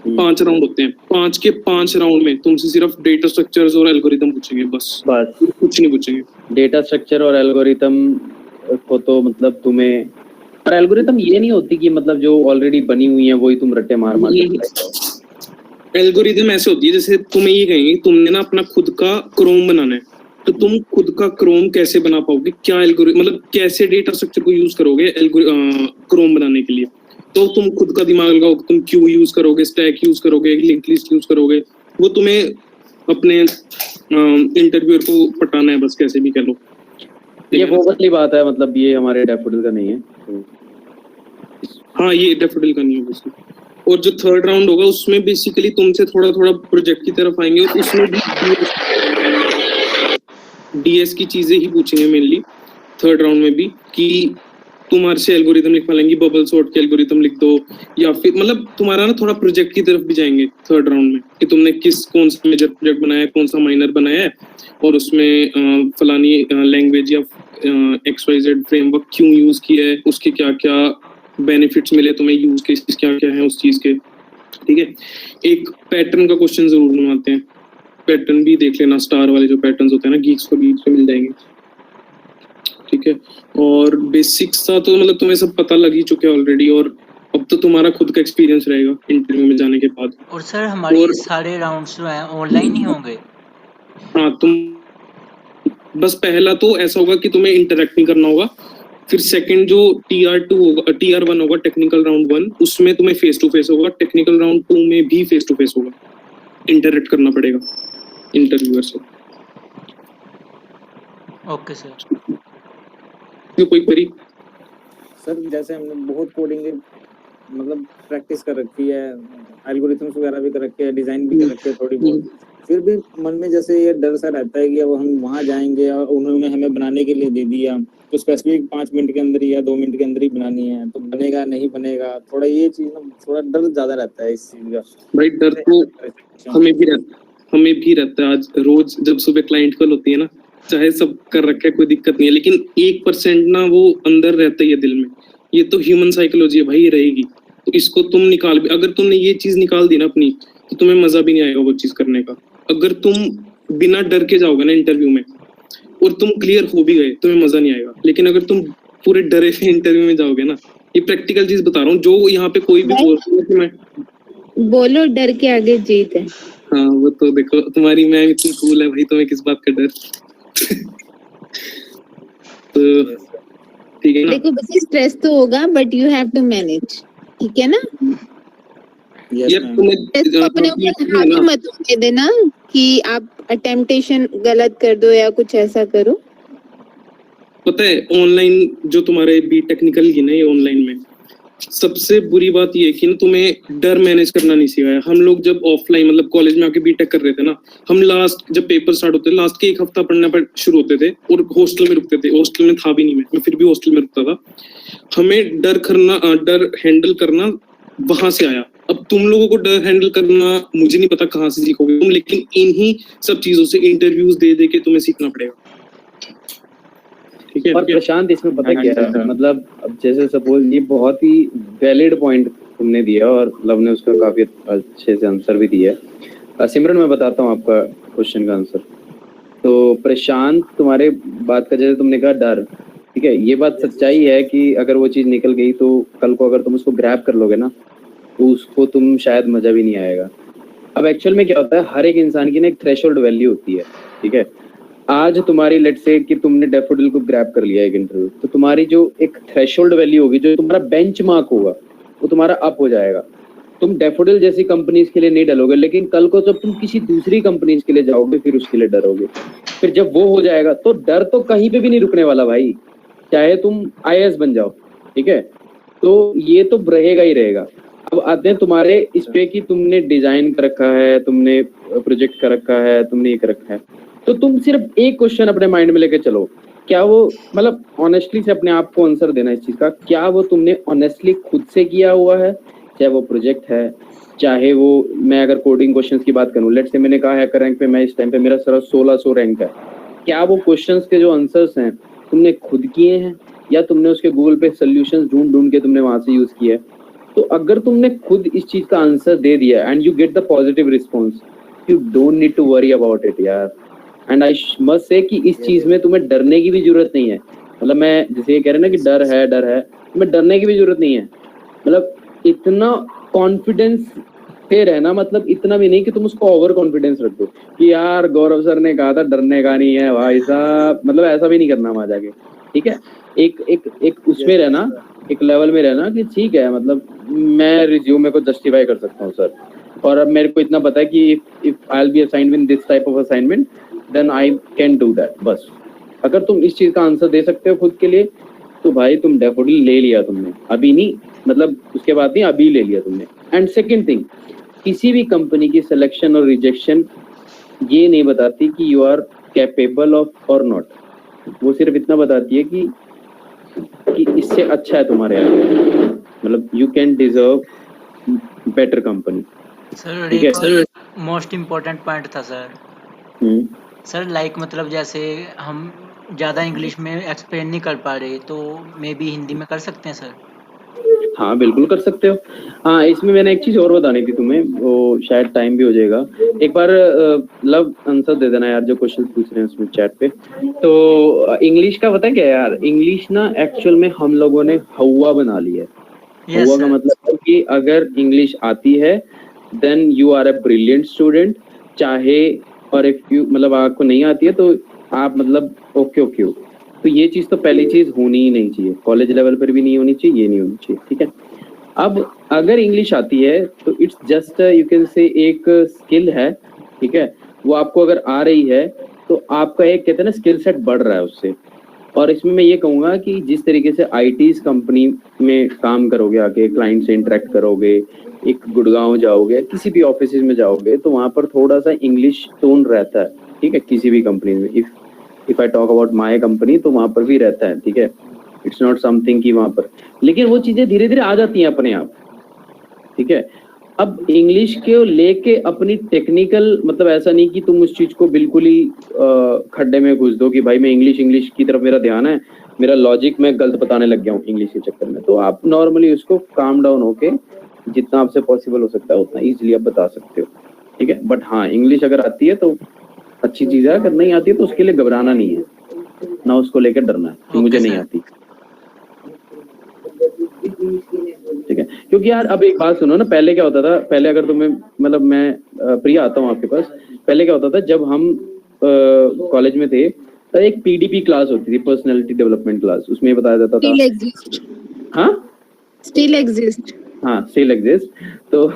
5 राउंड होते हैं, 5 के 5 राउंड में तुमसे सिर्फ डेटा स्ट्रक्चर्स और एल्गोरिथम पूछेंगे, बस कुछ नहीं पूछेंगे। डेटा स्ट्रक्चर और एल्गोरिथम को तो मतलब तुम्हें, और एल्गोरिथम ये नहीं होती कि मतलब जो ऑलरेडी बनी हुई है वही तुम रट्टे मार मार एल्गोरिथम ऐसे होती है जैसे तुम्हें ये कहेंगे तुमने ना अपना खुद का क्रोम बनाना है, तो तुम खुद का क्रोम कैसे बना पाओगे, क्या एल्गोरिथम मतलब कैसे डेटा स्ट्रक्चर को यूज करोगे क्रोम बनाने के लिए, तो तुम खुद का दिमाग लगाओगे, तुम क्यू यूज करोगे, स्टैक यूज करोगे, लिंक लिस्ट यूज करोगे, वो तुम्हें अपने इंटरव्यूअर को पटाना है, बस कैसे भी कर लो। ये वो वाली बात है, मतलब ये हमारे डैफोडिल का नहीं है तो। हाँ, ये डैफोडिल का नहीं है वैसे। और जो थर्ड राउंड होगा उसमें बेसिकली तुमसे थोड़ा थोड़ा प्रोजेक्ट की तरफ आएंगे, और उसमें भी डीएस की चीजें ही पूछेंगे मेनली थर्ड राउंड में भी, कि तुम्हारे से एल्गोरिथम लिखवा लेंगे, बबल सॉर्ट के एल्गोरिथम लिख दो, या फिर मतलब तुम्हारा ना थोड़ा प्रोजेक्ट की तरफ भी जाएंगे थर्ड राउंड में, कि तुमने कौन सा मेजर प्रोजेक्ट बनाया है, कौन सा माइनर बनाया है, और उसमें फलानी लैंग्वेज या XYZ फ्रेमवर्क क्यों यूज किया है, उसके क्या क्या बेनिफिट्स मिले तुम्हें, यूज केसेस क्या क्या है उस चीज के। ठीक है, एक पैटर्न का क्वेश्चन जरूर बनवाते हैं, पैटर्न भी देख लेना, स्टार वाले जो पैटर्न्स होते हैं ना, गीक्स को गीक्स पे मिल जाएंगे। ठीक है, और बेसिक्स था तो मतलब तुम्हें सब पता लग ही चुके हैं ऑलरेडी, और अब तो तुम्हारा खुद का एक्सपीरियंस रहेगा इंटरव्यू में जाने के बाद। और सर हमारे सारे राउंड्स जो हैं ऑनलाइन ही होंगे? हाँ, तुम बस पहला तो ऐसा होगा कि तुम्हें इंटरेक्ट नहीं करना होगा, फिर सेकंड जो TR2 होगा, TR1 होगा, टेक्निकल राउंड 1, उसमें तुम्हें फेस टू फेस होगा, टेक्निकल राउंड 2 में भी फेस टू फेस होगा, इंटरेक्ट करना पड़ेगा इंटरव्यूअर से। Okay sir. कोई क्वेरी? सर जैसे हमने बहुत कोडिंग मतलब प्रैक्टिस कर रखी है, एल्गोरिथम्स वगैरह भी कर रखे हैं, डिजाइन भी कर रखे हैं थोड़ी बहुत, फिर भी मन में जैसे ये डर सा रहता है कि अब हम वहां जाएंगे और उन्होंने हमें बनाने के लिए दे दिया तो स्पेसिफिक 5 मिनट के अंदर या 2 मिनट के अंदर ही बनानी है, तो बनेगा नहीं बनेगा, थोड़ा ये चीज ना थोड़ा डर ज्यादा रहता है इस चीज का। भाई डर तो हमें भी रहता है। आज रोज जब सुबह क्लाइंट कॉल होती है ना, चाहे सब कर रखा है कोई दिक्कत नहीं है, लेकिन 1% ना वो अंदर रहता ही है दिल में, ये तो ह्यूमन साइकोलॉजी है भाई, ये रहेगी। तो इसको तुम निकाल भी, अगर तुमने ये चीज निकाल दी ना अपनी, तो तुम्हें मजा भी नहीं आएगा वो चीज करने का। अगर तुम बिना डर के जाओगे ना इंटरव्यू में और तुम क्लियर हो भी गए, तुम्हें मजा नहीं आएगा। लेकिन अगर तुम पूरे डरे हुए इंटरव्यू में जाओगे ना, ये प्रैक्टिकल चीज बता रहा हूँ, जो यहाँ पे कोई भी बोल रहा है कि मैं बोलो डर के आगे जीत है। हाँ, वो तो देखो तुम्हारी मैम इतनी कूल है भाई, तुम्हें किस बात का डर। तो ठीक है ना, देखो बच्चे स्ट्रेस तो होगा but you have to manage, ठीक है ना? ये स्ट्रेस को अपने ऊपर हावी मत होने देना कि आप अटेम्प्टेशन गलत कर दो या कुछ ऐसा करो। पता है ऑनलाइन जो तुम्हारे बी टेक्निकल की ना, ये ऑनलाइन में सबसे बुरी बात ये है कि ना तुम्हें डर मैनेज करना नहीं सिखाया। हम लोग जब ऑफलाइन मतलब कॉलेज में आके बीटेक कर रहे थे ना, हम लास्ट जब पेपर स्टार्ट होते लास्ट के 1 हफ्ता पढ़ना पर शुरू होते थे और हॉस्टल में रुकते थे। हॉस्टल में था भी नहीं मैं फिर भी हॉस्टल में रुकता था। हमें डर हैंडल करना वहां से आया। अब तुम लोगों को डर हैंडल करना मुझे नहीं पता कहाँ से सीखोगे तुम, लेकिन इन्हीं सब चीजों से इंटरव्यूज दे दे के तुम्हें सीखना पड़ेगा। ठीक है। और प्रशांत इसमें पता क्या है, मतलब अब जैसे सपोज ये बहुत ही वैलिड पॉइंट तुमने दिया और लव ने उसका काफी अच्छे से आंसर भी दिया है। सिमरन मैं बताता हूँ आपका क्वेश्चन का आंसर। तो प्रशांत तुम्हारे बात का जैसे तुमने कहा डर, ठीक है, ये बात सच्चाई है कि अगर वो चीज निकल गई तो कल को अगर तुम उसको ग्रैब कर लोगे ना तो उसको तुम शायद मजा भी नहीं आएगा। अब एक्चुअल में क्या होता है, हर एक इंसान की ना एक थ्रेशोल्ड वैल्यू होती है। ठीक है, आज तुम्हारी लेट्स से कि तुमने डैफोडिल को ग्रैब कर लिया एक इंटरव्यू, तो तुम्हारी जो एक थ्रेशोल्ड वैल्यू होगी, जो तुम्हारा बेंचमार्क होगा वो तुम्हारा अप हो जाएगा। तुम डैफोडिल जैसी कंपनीज के लिए नहीं डरोगे, लेकिन कल को जब तुम किसी दूसरी कंपनीज के लिए जाओगे फिर उसके लिए डरोगे। फिर जब वो हो जाएगा तो डर तो कहीं पे भी नहीं रुकने वाला भाई, चाहे तुम IAS बन जाओ। ठीक है, तो ये तो रहेगा ही रहेगा। अब आते हैं तुम्हारे इस पे कि तुमने डिजाइन कर रखा है, तुमने प्रोजेक्ट कर रखा है, तुमने ये कर रखा है, तो तुम सिर्फ एक क्वेश्चन अपने माइंड में लेके चलो। क्या वो मतलब ऑनेस्टली से अपने आप को आंसर देना इस चीज का, क्या वो तुमने ऑनेस्टली खुद से किया हुआ है, चाहे वो प्रोजेक्ट है, चाहे वो मैं अगर कोडिंग क्वेश्चंस की बात करूं, लेट्स से मैंने कहा हैकर रैंक पे मैं इस टाइम पे मेरा सिर्फ 1600 रैंक है। क्या वो क्वेश्चंस के जो आंसर्स हैं तुमने खुद किए हैं या तुमने उसके गूगल पे सॉल्यूशंस ढूंढ के तुमने वहां से यूज किया है? तो अगर तुमने खुद इस चीज का आंसर दे दिया and you get the positive response, you don't need to worry about it यार। एंड आई मस्ट से कि इस चीज में तुम्हें डरने की भी जरूरत नहीं है। मतलब मैं जैसे ये कह रहे हैं ना कि डर है, तुम्हें डरने की भी जरूरत नहीं है। मतलब इतना कॉन्फिडेंस पे रहना, मतलब इतना भी नहीं कि तुम उसको ओवर कॉन्फिडेंस रख दो कि यार गौरव सर ने कहा था डरने का नहीं है भाई साहब, मतलब ऐसा भी नहीं करना वहां जाके, ठीक है। एक उसमें रहना, एक लेवल में रहना कि ठीक है, मतलब मैं रिज्यूमे को जस्टिफाई कर सकता हूँ सर, और अब मेरे को इतना पता है कि if I will be assigned with this type of assignment then I can do that. बस अगर तुम इस चीज का आंसर दे सकते हो खुद के लिए तो भाई तुम डैफोडिल ले लिया तुमने, अभी नहीं, मतलब उसके बाद नहीं, अभी ले लिया तुमने। एंड सेकेंड थिंग, किसी भी कंपनी की सिलेक्शन और रिजेक्शन ये नहीं बताती कि यू आर कैपेबल ऑफ और नॉट, वो सिर्फ इतना बताती है कि इससे अच्छा है तुम्हारे आगे, मतलब you can deserve better company. Sir ठीक है एक मोस्ट इम्पोर्टेंट पॉइंट था सर। सर लाइक मतलब जैसे हम ज़्यादा इंग्लिश में एक्सप्लेन नहीं कर पा रहे तो मे बी हिंदी में कर सकते हैं सर? हाँ बिल्कुल कर सकते हो। हाँ इसमें मैंने एक चीज और बतानी थी तुम्हें, वो शायद टाइम भी हो जाएगा, एक बार लव आंसर दे देना यार जो क्वेश्चन पूछ रहे हैं उसमें चैट पे। तो इंग्लिश का पता है क्या यार, इंग्लिश ना एक्चुअल में हम लोगों ने हवा बना लिया है। हवा का मतलब है कि अगर इंग्लिश आती है then you are a brilliant student, चाहे, और इफ यू मतलब आपको नहीं आती है तो आप मतलब ओके हो। तो ये चीज तो पहली चीज होनी ही नहीं चाहिए, कॉलेज लेवल पर भी नहीं होनी चाहिए, ये नहीं होनी चाहिए, ठीक है। अब अगर इंग्लिश आती है तो इट्स जस्ट यू कैन से एक स्किल है, ठीक है, वो आपको अगर आ रही है तो आपका एक कहते हैं ना स्किल सेट बढ़ रहा है उससे। और इसमें मैं ये कहूंगा कि जिस तरीके से आईटीज कंपनी में काम करोगे, आके क्लाइंट से इंटरेक्ट करोगे, एक गुड़गांव जाओगे, किसी भी ऑफिस में जाओगे तो वहां पर थोड़ा सा इंग्लिश टोन रहता है, ठीक है, किसी भी कंपनी में। If I talk about my company तो वहां पर भी रहता है, ठीक है, इट्स नॉट समथिंग कि वहां पर, लेकिन वो चीजें धीरे धीरे आ जाती हैं अपने आप, ठीक है। अब इंग्लिश को लेके अपनी टेक्निकल, मतलब ऐसा नहीं कि तुम उस चीज को बिल्कुल ही खड्डे में घुस दो कि भाई मैं इंग्लिश की तरफ मेरा ध्यान है, मेरा लॉजिक मैं गलत बताने लग गया हूँ इंग्लिश के चक्कर में। तो आप नॉर्मली उसको काम डाउन होके जितना आपसे पॉसिबल हो सकता है उतना इजीली आप बता सकते हो, ठीक है। बट हाँ इंग्लिश अगर आती है तो अच्छी चीज है, अगर नहीं आती है तो उसके लिए घबराना नहीं है, ना उसको लेकर डरना है कि मुझे नहीं आती, ठीक है। क्योंकि यार अब एक बात सुनो ना, पहले क्या होता था, पहले अगर तुम्हें मतलब मैं प्रिया आता हूँ आपके पास, पहले क्या होता था जब हम कॉलेज में थे तो एक पीडीपी क्लास होती थी, पर्सनालिटी डेवलपमेंट क्लास, उसमें बताया जाता था हाँ स्टिल एग्जिस्ट हाँ स्टिल एग्जिस्ट। तो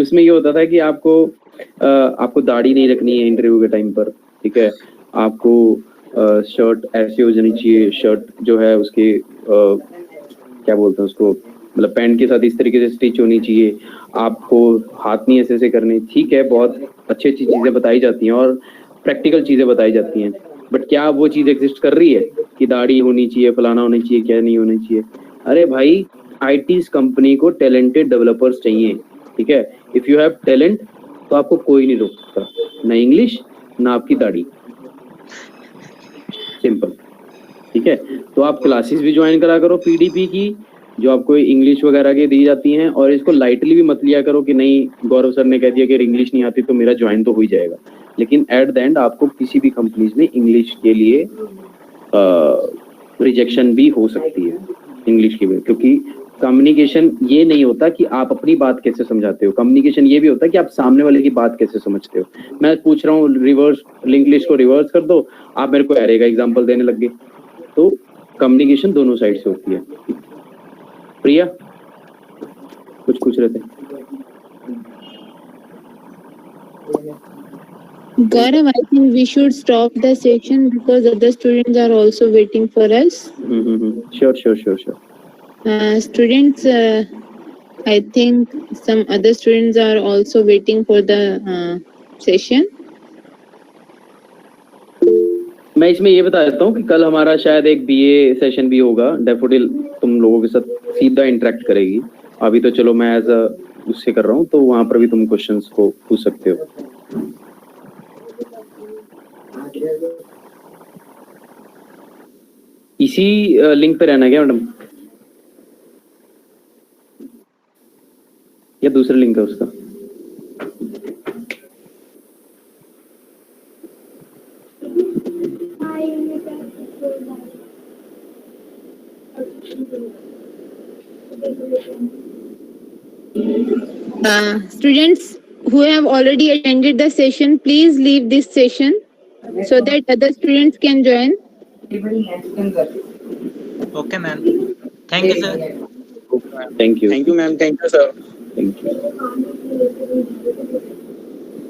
उसमें ये होता था कि आपको दाढ़ी नहीं रखनी है इंटरव्यू के टाइम पर, ठीक है, आपको शर्ट ऐसी हो जानी चाहिए, शर्ट जो है उसके क्या बोलते हैं उसको, मतलब पैंट के साथ इस तरीके से स्टिच होनी चाहिए, आपको हाथ नहीं ऐसे करने, ठीक है, बहुत अच्छी चीजें बताई जाती हैं और प्रैक्टिकल चीजें बताई जाती हैं। बट क्या वो चीज एग्जिस्ट कर रही है कि दाढ़ी होनी चाहिए, फलाना होनी चाहिए, क्या नहीं होनी चाहिए? अरे भाई आईटीज कंपनी को टैलेंटेड डेवलपर्स चाहिए, ठीक है। इफ यू हैव टैलेंट तो आपको कोई नहीं रोक सकता, ना इंग्लिश ना आपकी दाढ़ी, सिंपल, ठीक है। तो आप क्लासेस भी ज्वाइन करा करो पीडीपी की, जो आपको इंग्लिश वगैरह की दी जाती हैं, और इसको लाइटली भी मत लिया करो कि नहीं गौरव सर ने कह दिया कि इंग्लिश नहीं आती तो मेरा ज्वाइन तो हो ही जाएगा। लेकिन एट द एंड आपको किसी भी कंपनीज में इंग्लिश के लिए रिजेक्शन भी हो सकती है इंग्लिश की वजह, क्योंकि कम्युनिकेशन ये नहीं होता कि आप अपनी बात कैसे समझाते हो, कम्युनिकेशन ये भी होता है कि आप सामने वाले की बात कैसे समझते हो। मैं पूछ रहा हूँ रिवर्स, इंग्लिश को रिवर्स कर दो, आप मेरे को एरे का एग्जांपल देने लग गए। तो कम्युनिकेशन दोनों साइड से होती है। प्रिया कुछ पूछ रहे थे? Gaurav, I think we should stop the session because other students are also waiting for us. Sure. Students, I think some other students are also waiting for the session. मैं इसमें ये बता देता हूँ कि कल हमारा शायद एक बीए सेशन भी होगा, डैफोडिल तुम लोगों के साथ सीधा इंटरेक्ट करेगी। अभी तो चलो मैं एज अ उससे कर रहा हूँ, तो वहां पर भी तुम क्वेश्चंस को पूछ सकते हो। इसी लिंक पे रहना क्या मैडम, या दूसरा लिंक है उसका? Students who have already attended the session, please leave this session so that other students can join. Okay ma'am, thank you sir. Thank you. Thank you ma'am, thank you sir.